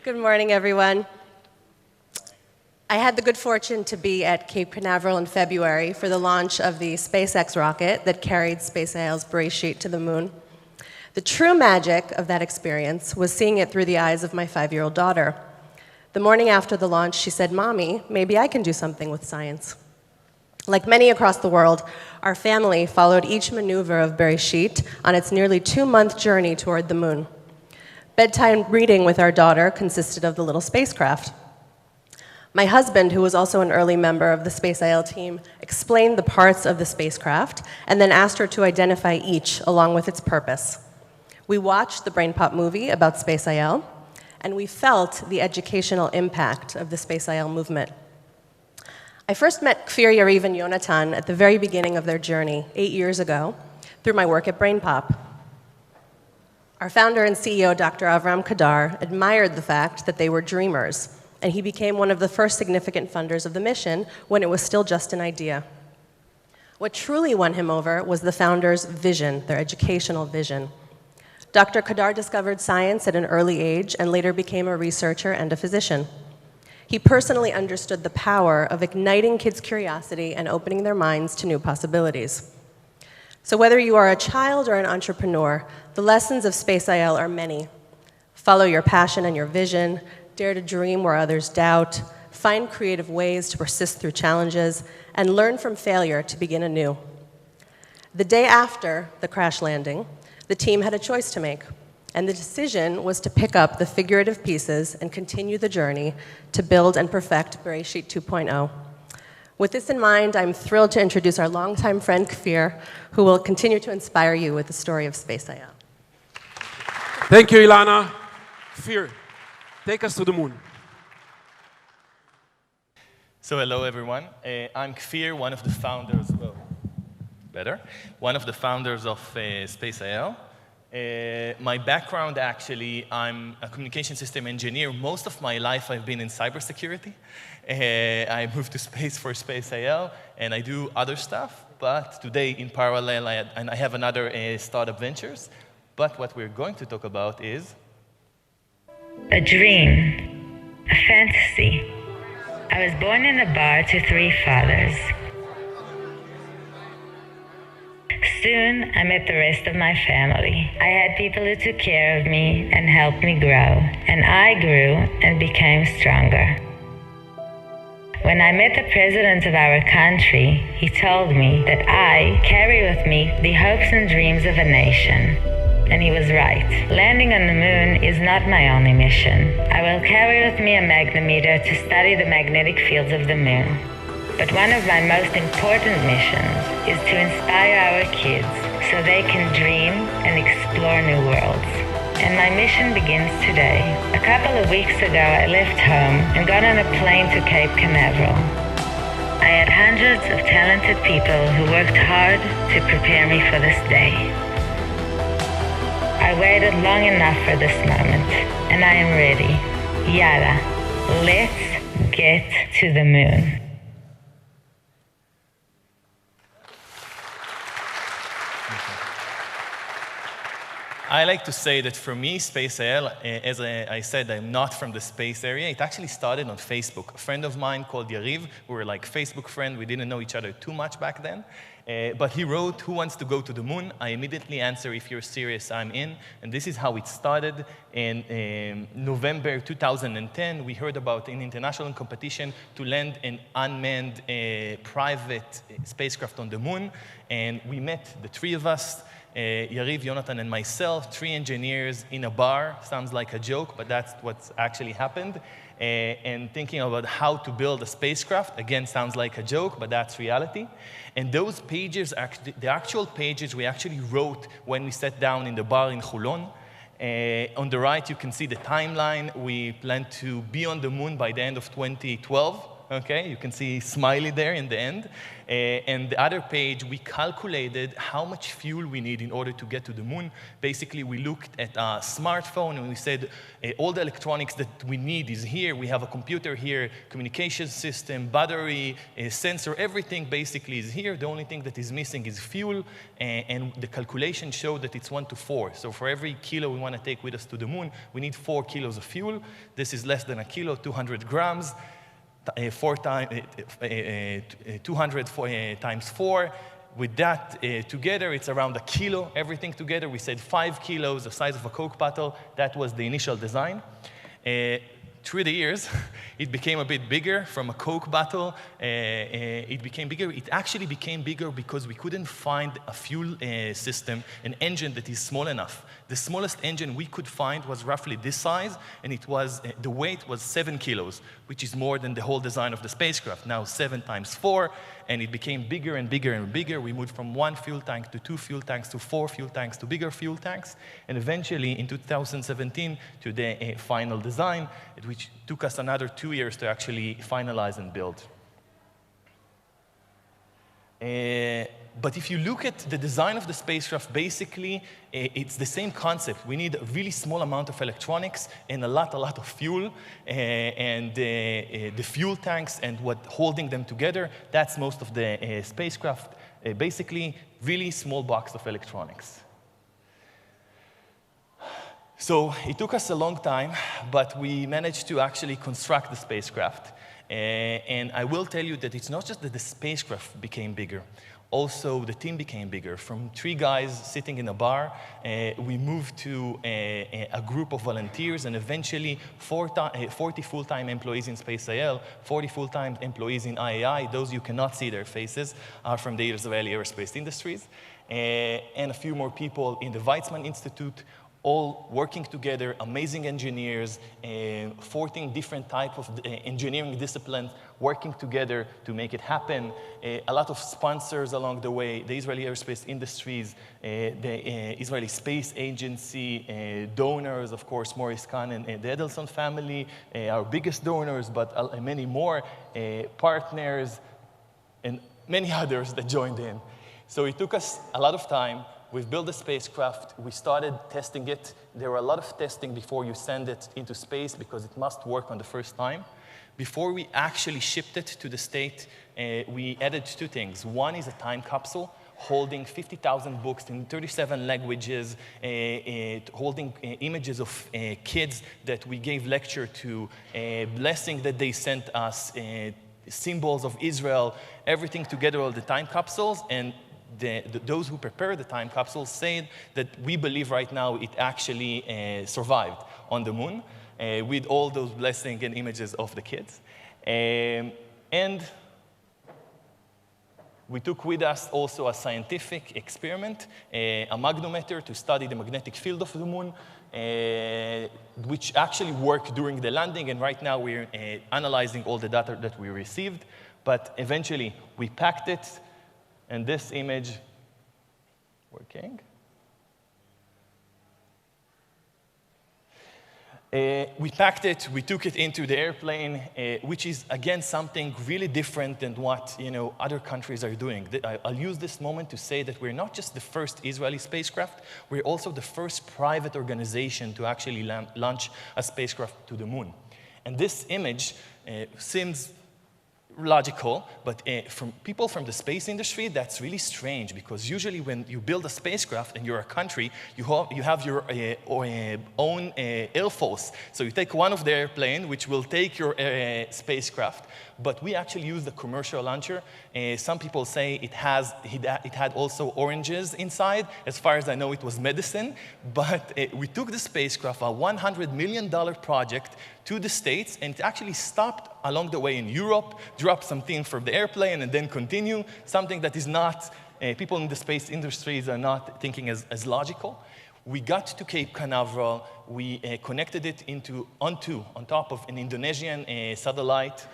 Good morning, everyone. I had the good fortune to be at Cape Canaveral in February for the launch of the SpaceX rocket that carried SpaceIL's Bereshit to the moon. The true magic of that experience was seeing it through the eyes of my 5-year-old daughter. The morning after the launch, she said, "Mommy, maybe I can do something with science." Like many across the world, our family followed each maneuver of Bereshit on its nearly 2-month journey toward the moon. Bedtime reading with our daughter consisted of the little spacecraft. My husband, who was also an early member of the SpaceIL team, explained the parts of the spacecraft and then asked her to identify each along with its purpose. We watched the Brain Pop movie about SpaceIL, and we felt the educational impact of the SpaceIL movement. I first met Kfir, Yariv, and Yonatan at the very beginning of their journey 8 years ago through my work at Brain Pop. Our founder and CEO, Dr. Avram Kadar, admired the fact that they were dreamers, and he became one of the first significant funders of the mission when it was still just an idea. What truly won him over was the founders' vision, their educational vision. Dr. Kadar discovered science at an early age and later became a researcher and a physician. He personally understood the power of igniting kids' curiosity and opening their minds to new possibilities. So whether you are a child or an entrepreneur, the lessons of SpaceIL are many. Follow your passion and your vision, dare to dream where others doubt, find creative ways to persist through challenges, and learn from failure to begin anew. The day after the crash landing, the team had a choice to make, and the decision was to pick up the figurative pieces and continue the journey to build and perfect Bereshit 2.0. With this in mind, I'm thrilled to introduce our longtime friend Kfir, who will continue to inspire you with the story of SpaceIL. Thank you, Ilana. Kfir, take us to the moon. So hello, everyone. I'm Kfir, one of the founders, one of the founders of SpaceIL. My background, actually, I'm a communication system engineer. Most of my life, I've been in cybersecurity. I moved to space for SpaceIL, and I do other stuff. But today, in parallel, I have another startup ventures. But what we're going to talk about is a dream, a fantasy. I was born in a bar to 3 fathers. Soon, I met the rest of my family. I had people who took care of me and helped me grow, and I grew and became stronger. When I met the president of our country, he told me that I carry with me the hopes and dreams of a nation. And he was right. Landing on the moon is not my only mission. I will carry with me a magnetometer to study the magnetic fields of the moon. But one of my most important missions is to inspire our kids so they can dream and explore new worlds. And my mission begins today. A couple of weeks ago, I left home and got on a plane to Cape Canaveral. I had hundreds of talented people who worked hard to prepare me for this day. I waited long enough for this moment, and I am ready. Yalla, let's get to the moon. I like to say that for me, SpaceIL, as I said, I'm not from the space area. It actually started on Facebook. A friend of mine called Yariv, we were like Facebook friends. We didn't know each other too much back then. But he wrote, "Who wants to go to the moon?" I immediately answer, "If you're serious, I'm in." And this is how it started. In November 2010, we heard about an international competition to land an unmanned private spacecraft on the moon. And we met, the 3 of us, Yariv, Yonatan, and myself, 3 engineers in a bar. Sounds like a joke, but that's what's actually happened. And thinking about how to build a spacecraft, again, sounds like a joke, but that's reality. And those pages, the actual pages we actually wrote when we sat down in the bar in Hulon. On the right, you can see the timeline. We plan to be on the moon by the end of 2012. Okay, you can see smiley there in the end. And the other page, we calculated how much fuel we need in order to get to the moon. Basically, we looked at a smartphone and we said, all the electronics that we need is here. We have a computer here, communication system, battery, sensor, everything basically is here. The only thing that is missing is fuel, and the calculation showed that it's 1 to 4. So for every kilo we want to take with us to the moon, we need 4 kilos of fuel. This is less than a kilo, 200 grams. 200 times 4. With that together, it's around a kilo, everything together. We said 5 kilos, the size of a Coke bottle. That was the initial design. Through the years, it became a bit bigger from a Coke bottle. It became bigger. It actually became bigger because we couldn't find a fuel system, an engine that is small enough. The smallest engine we could find was roughly this size, and it was the weight was 7 kilos, which is more than the whole design of the spacecraft. Now 7 times 4, and it became bigger and bigger and bigger. We moved from 1 fuel tank to 2 fuel tanks to 4 fuel tanks to bigger fuel tanks, and eventually in 2017 to the final design, which took us another 2 years to actually finalize and build. But if you look at the design of the spacecraft, basically, it's the same concept. We need a really small amount of electronics and a lot of fuel, and the fuel tanks and what holding them together, that's most of the spacecraft. Basically, really small box of electronics. So it took us a long time, but we managed to actually construct the spacecraft. And I will tell you that it's not just that the spacecraft became bigger. Also, the team became bigger. From 3 guys sitting in a bar, we moved to a group of volunteers, and eventually 40 full-time employees in SpaceIL, 40 full-time employees in IAI. Those you cannot see their faces are from the Israeli Aerospace Industries, and a few more people in the Weizmann Institute, all working together, amazing engineers, 14 different types of engineering disciplines working together to make it happen. A lot of sponsors along the way, the Israeli Aerospace Industries, the Israeli Space Agency, donors, of course, Maurice Kahn and the Edelson family, our biggest donors, but many more, partners, and many others that joined in. So it took us a lot of time. We've built the spacecraft. We started testing it. There were a lot of testing before you send it into space because it must work on the first time. Before we actually shipped it to the state, we added 2 things. One is a time capsule holding 50,000 books in 37 languages, holding images of kids that we gave lecture to, blessing that they sent us, symbols of Israel, everything together, all the time capsules. And those who prepared the time capsule said that we believe right now it actually survived on the moon with all those blessings and images of the kids. And we took with us also a scientific experiment, a magnetometer to study the magnetic field of the moon, which actually worked during the landing. And right now we're analyzing all the data that we received. But eventually we packed it. And this image, working. We packed it, we took it into the airplane, which is, again, something really different than what other countries are doing. I'll use this moment to say that we're not just the first Israeli spacecraft, we're also the first private organization to actually launch a spacecraft to the moon. And this image seems logical, but from people from the space industry, that's really strange, because usually when you build a spacecraft and you're a country, you have your own air force. So you take one of the airplane, which will take your spacecraft, but we actually use the commercial launcher. Some people say it had also oranges inside. As far as I know, it was medicine, but we took the spacecraft, a $100 million project, to the States, and it actually stopped along the way in Europe, dropped something from the airplane, and then continue, something that is not, people in the space industries are not thinking as logical. We got to Cape Canaveral, we connected it on top of an Indonesian satellite.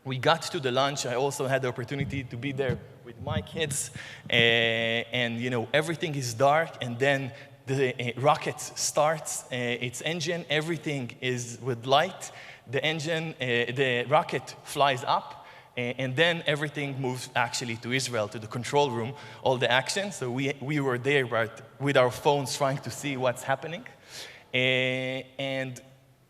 We got to the launch. I also had the opportunity to be there with my kids, and everything is dark, and then the rocket starts its engine, everything is with light. the rocket flies up, and then everything moves actually to Israel, to the control room, all the action. So we were there with our phones trying to see what's happening. And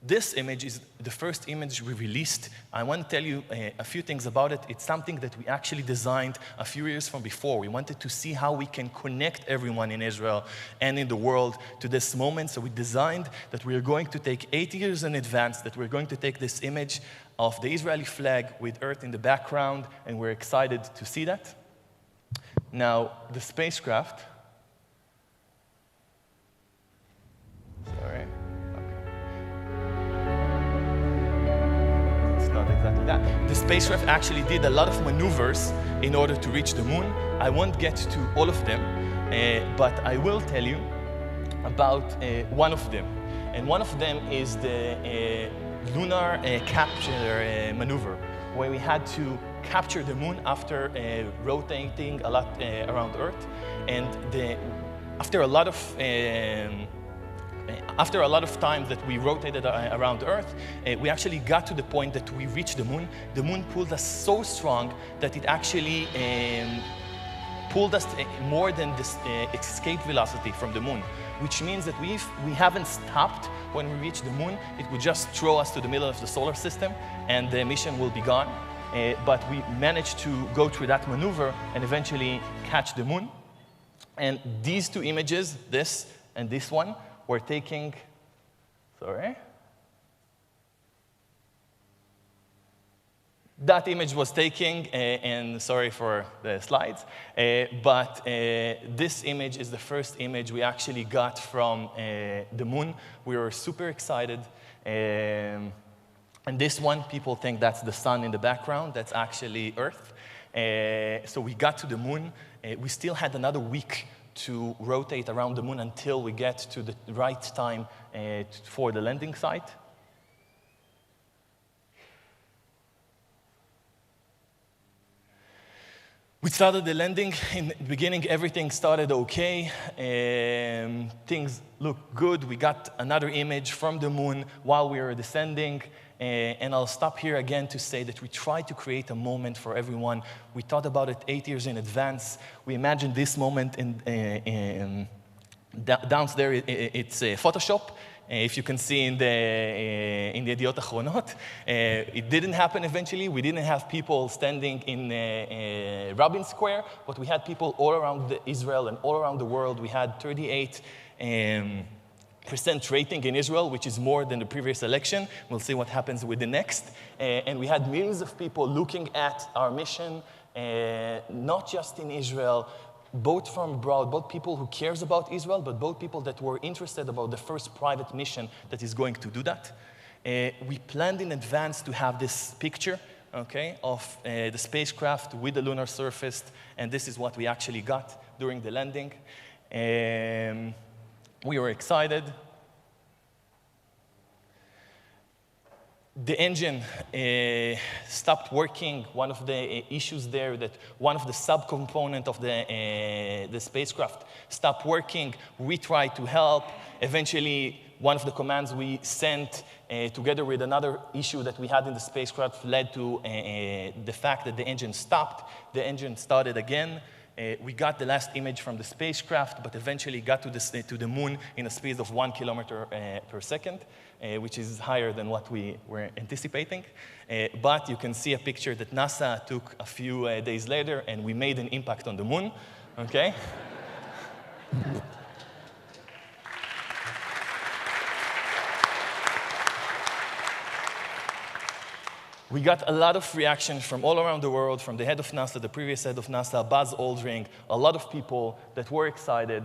this image is the first image we released. I want to tell you a few things about it. It's something that we actually designed a few years from before. We wanted to see how we can connect everyone in Israel and in the world to this moment. So we designed that we are going to take 8 years in advance, that we're going to take this image of the Israeli flag with Earth in the background, and we're excited to see that. Now, the spacecraft. Sorry. Not exactly that. The spacecraft actually did a lot of maneuvers in order to reach the moon. I won't get to all of them, but I will tell you about one of them. And one of them is the lunar capture maneuver, where we had to capture the moon after rotating a lot around Earth. And after a lot of time that we rotated around Earth, we actually got to the point that we reached the moon. The moon pulled us so strong that it actually pulled us more than this escape velocity from the moon, which means that we haven't stopped when we reach the moon. It would just throw us to the middle of the solar system, and the mission will be gone. But we managed to go through that maneuver and eventually catch the moon. And these two images, this and this one, we're taking, sorry. That image was taken, and sorry for the slides, but this image is the first image we actually got from the moon. We were super excited. And this one, people think that's the sun in the background. That's actually Earth. So we got to the moon. We still had another week to rotate around the moon until we get to the right time for the landing site. We started the landing. In the beginning, everything started okay. Things looked good. We got another image from the moon while we were descending. And I'll stop here again to say that we tried to create a moment for everyone. We thought about it 8 years in advance. We imagined this moment downstairs. It's Photoshop. If you can see in the Yediot Achronot, it didn't happen eventually. We didn't have people standing in Rabin Square, but we had people all around Israel and all around the world. We had 38% rating in Israel, which is more than the previous election. We'll see what happens with the next. And we had millions of people looking at our mission, not just in Israel, both from abroad, both people who cares about Israel, but both people that were interested about the first private mission that is going to do that. We planned in advance to have this picture, okay, of the spacecraft with the lunar surface, and this is what we actually got during the landing. We were excited. The engine stopped working. One of the issues there that one of the subcomponents of the spacecraft stopped working. We tried to help. Eventually, one of the commands we sent together with another issue that we had in the spacecraft led to the fact that the engine stopped. The engine started again. We got the last image from the spacecraft, but eventually got to the moon in a speed of 1 kilometer per second, which is higher than what we were anticipating. But you can see a picture that NASA took a few days later, and we made an impact on the moon, okay? We got a lot of reactions from all around the world, from the head of NASA, the previous head of NASA, Buzz Aldrin, a lot of people that were excited.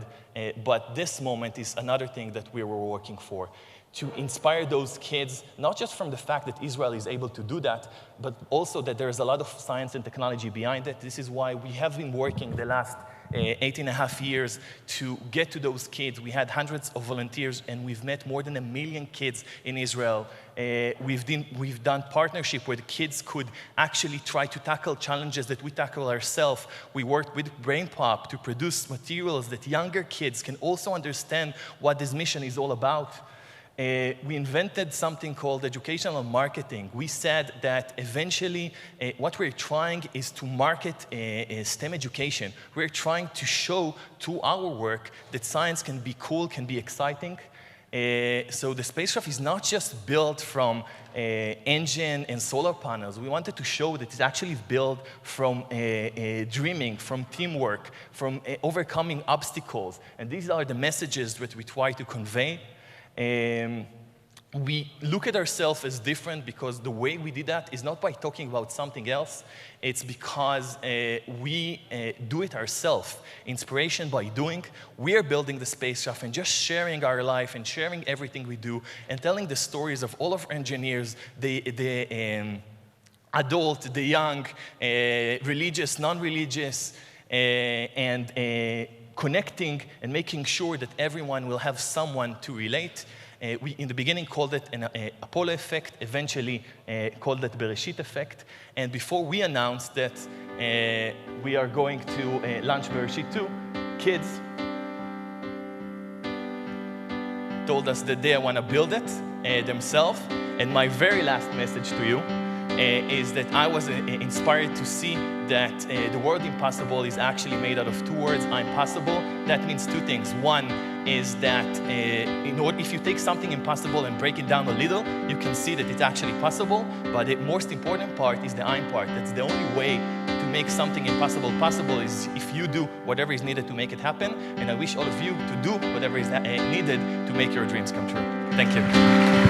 But this moment is another thing that we were working for, to inspire those kids, not just from the fact that Israel is able to do that, but also that there is a lot of science and technology behind it. This is why we have been working the last 8.5 years to get to those kids. We had hundreds of volunteers, and we've met more than 1 million kids in Israel. We've done partnership where the kids could actually try to tackle challenges that we tackle ourselves. We worked with BrainPop to produce materials that younger kids can also understand what this mission is all about. we invented something called educational marketing. We said that eventually what we're trying is to market STEM education. We're trying to show to our work that science can be cool, can be exciting. So the spacecraft is not just built from engine and solar panels. We wanted to show that it's actually built from dreaming, from teamwork, from overcoming obstacles. And these are the messages that we try to convey. We look at ourselves as different because the way we did that is not by talking about something else. It's because we do it ourselves. Inspiration by doing. We are building the spacecraft and just sharing our life and sharing everything we do and telling the stories of all of our engineers, the adult, the young, religious, non-religious, and connecting and making sure that everyone will have someone to relate. We, in the beginning, called it an Apollo effect, eventually called it Bereshit effect. And before we announced that we are going to launch Bereshit 2, kids told us that they want to build it themselves. And my very last message to you is that I was inspired to see that the word impossible is actually made out of two words, I'm possible. That means two things. One is that if you take something impossible and break it down a little, you can see that it's actually possible. But the most important part is the I'm part. That's the only way to make something impossible possible is if you do whatever is needed to make it happen. And I wish all of you to do whatever is needed to make your dreams come true. Thank you.